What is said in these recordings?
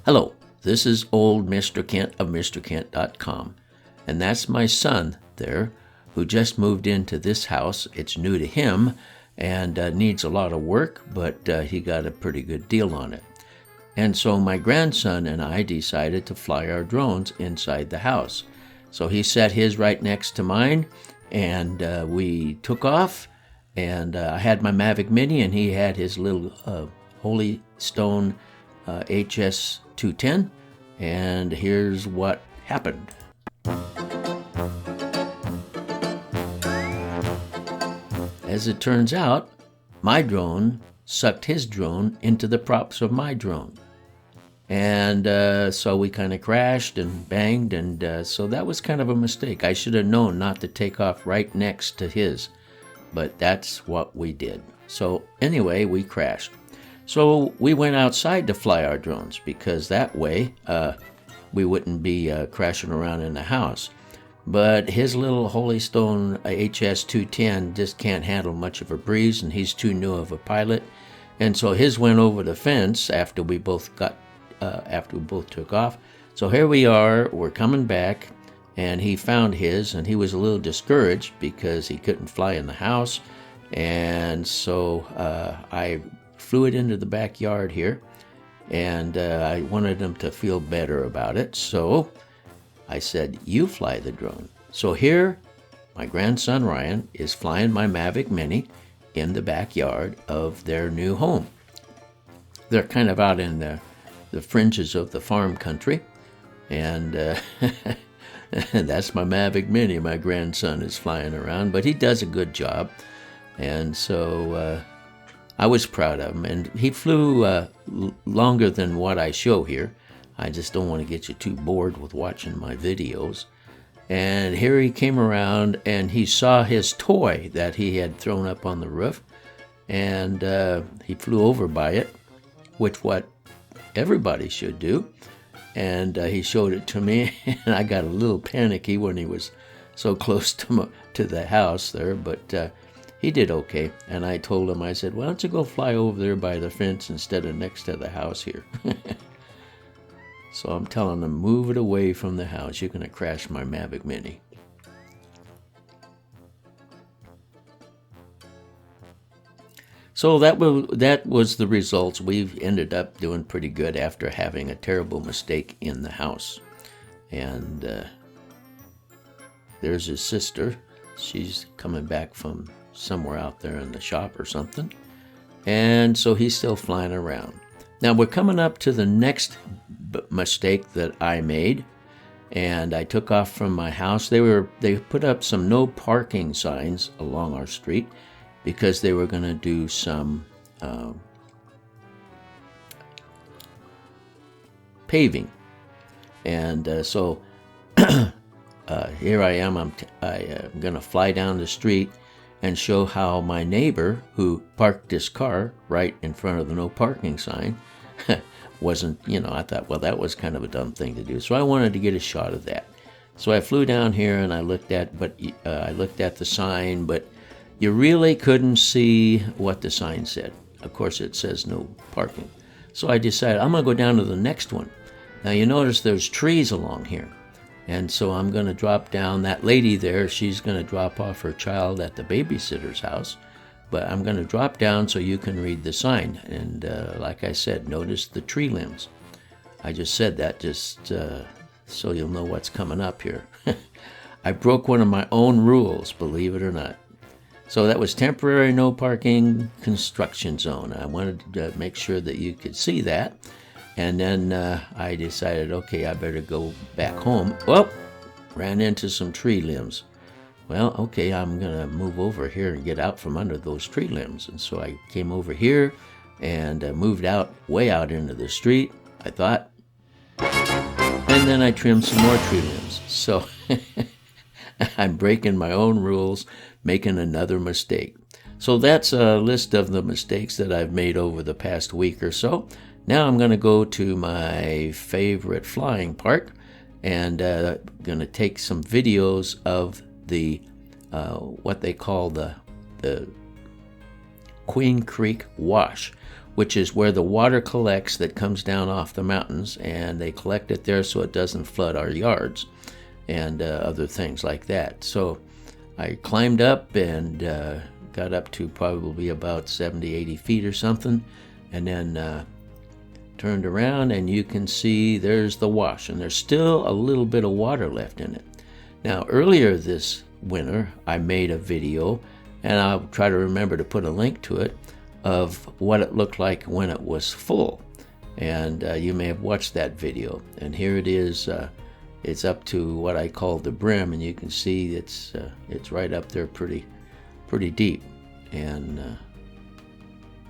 Hello, this is old Mr. Kent of MrKent.com, and that's my son there who just moved into this house. It's new to him and needs a lot of work, but he got a pretty good deal on it. And so my grandson and I decided to fly our drones inside the house. So he set his right next to mine, and we took off, and I had my Mavic Mini, and he had his little Holy Stone HS210, and here's what happened. As it turns out, my drone sucked his drone into the props of my drone. And so we kind of crashed and banged, and so that was kind of a mistake. I should have known not to take off right next to his, but that's what we did. So anyway, we crashed. So we went outside to fly our drones because that way we wouldn't be crashing around in the house. But his little Holy Stone HS210 just can't handle much of a breeze, and he's too new of a pilot. And so his went over the fence after we both took off. So here we are, we're coming back, and he found his, and he was a little discouraged because he couldn't fly in the house. And so I flew it into the backyard here, and I wanted him to feel better about it. So I said, you fly the drone. So here, my grandson Ryan is flying my Mavic Mini in the backyard of their new home. They're kind of out in the fringes of the farm country, and that's my Mavic Mini my grandson is flying around, but he does a good job. And so I was proud of him, and he flew longer than what I show here. I just don't want to get you too bored with watching my videos. And here he came around, and he saw his toy that he had thrown up on the roof, and he flew over by it, which what everybody should do. And he showed it to me, and I got a little panicky when he was so close to the house there, but he did okay. And I told him, I said, why don't you go fly over there by the fence instead of next to the house here? So I'm telling him, move it away from the house. You're going to crash my Mavic Mini. So that was the results. We've ended up doing pretty good after having a terrible mistake in the house. And there's his sister. She's coming back from somewhere out there in the shop or something. And so he's still flying around. Now we're coming up to the next mistake that I made, and I took off from my house. They put up some no parking signs along our street because they were going to do some paving, and so here I am. I'm going to fly down the street and show how my neighbor, who parked his car right in front of the no parking sign, wasn't, I thought, well, that was kind of a dumb thing to do. So I wanted to get a shot of that. So I flew down here and I looked at the sign, but you really couldn't see what the sign said. Of course, it says no parking. So I decided I'm going to go down to the next one. Now you notice there's trees along here. And so I'm going to drop down. That lady there, she's going to drop off her child at the babysitter's house. But I'm going to drop down so you can read the sign. And like I said, notice the tree limbs. I just said that just so you'll know what's coming up here. I broke one of my own rules, believe it or not. So that was temporary no parking construction zone. I wanted to make sure that you could see that. And then I decided, okay, I better go back home. Well, ran into some tree limbs. Well, okay, I'm going to move over here and get out from under those tree limbs. And so I came over here and moved way out into the street, I thought. And then I trimmed some more tree limbs. So I'm breaking my own rules, making another mistake. So that's a list of the mistakes that I've made over the past week or so. Now I'm going to go to my favorite flying park and going to take some videos of the what they call the Queen Creek Wash, which is where the water collects that comes down off the mountains, and they collect it there so it doesn't flood our yards and other things like that. So I climbed up and got up to probably about 70, 80 feet or something, and then turned around, and you can see there's the wash, and there's still a little bit of water left in it. Now, earlier this winter, I made a video, and I'll try to remember to put a link to it, of what it looked like when it was full. And you may have watched that video. And here it is. It's up to what I call the brim, and you can see it's right up there pretty deep. And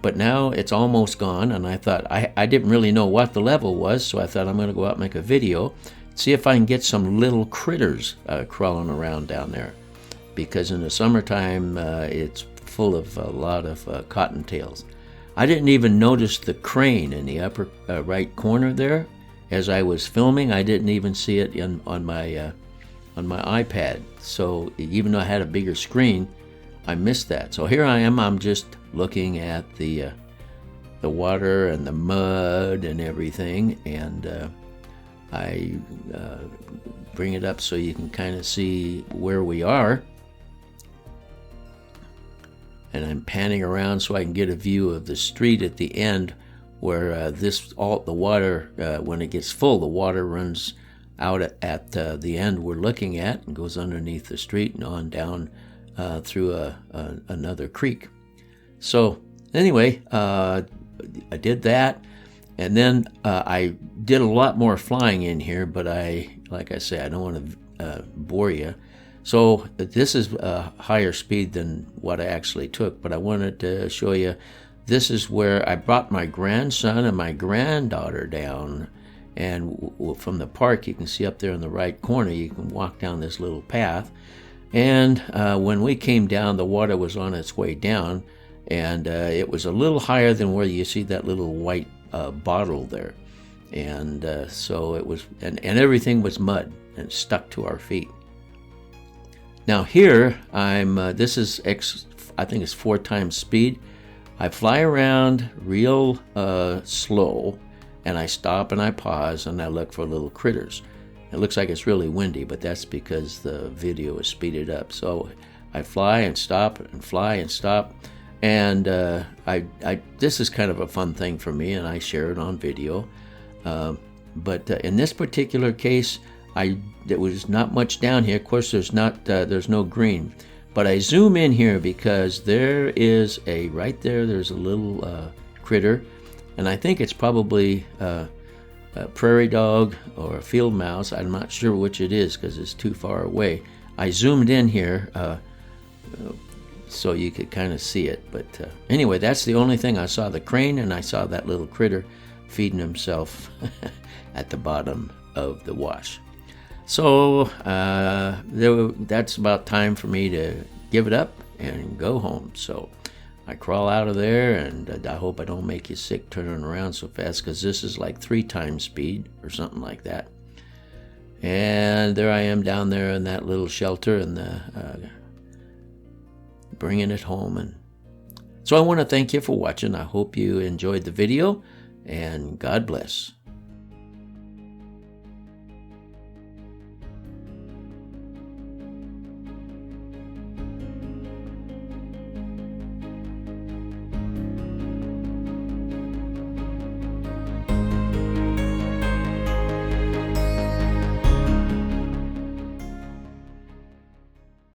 but now it's almost gone, and I thought I didn't really know what the level was, so I thought I'm going to go out and make a video, see if I can get some little critters crawling around down there, because in the summertime it's full of a lot of cottontails. I didn't even notice the crane in the upper right corner there. As I was filming, I didn't even see it on my iPad. So even though I had a bigger screen, I missed that. So here I am. I'm just looking at the water and the mud and everything, and I bring it up so you can kind of see where we are. And I'm panning around so I can get a view of the street at the end, where the water, when it gets full, the water runs out at the end we're looking at and goes underneath the street and on down through another creek. So anyway, I did that, and then I did a lot more flying in here, but like I say, I don't want to bore you. So this is a higher speed than what I actually took, but I wanted to show you, this is where I brought my grandson and my granddaughter down, and from the park you can see up there in the right corner, you can walk down this little path, and when we came down, the water was on its way down, and it was a little higher than where you see that little white bottle there, and so it was, and everything was mud and stuck to our feet. Now here, this is I think it's 4 times speed. I fly around real slow, and I stop and I pause and I look for little critters. It looks like it's really windy, but that's because the video is speeded up. So I fly and stop and fly and stop, and this is kind of a fun thing for me, and I share it on video. But in this particular case, there was not much down here. Of course, there's no green, but I zoom in here because there is right there. There's a little critter, and I think it's probably a prairie dog or a field mouse. I'm not sure which it is because it's too far away. I zoomed in here so you could kind of see it. But anyway, that's the only thing I saw: the crane, and I saw that little critter feeding himself at the bottom of the wash. So that's about time for me to give it up and go home. So I crawl out of there, and I hope I don't make you sick turning around so fast, because this is like 3 times speed or something like that. And there I am down there in that little shelter, and bringing it home. And so I want to thank you for watching. I hope you enjoyed the video, and God bless.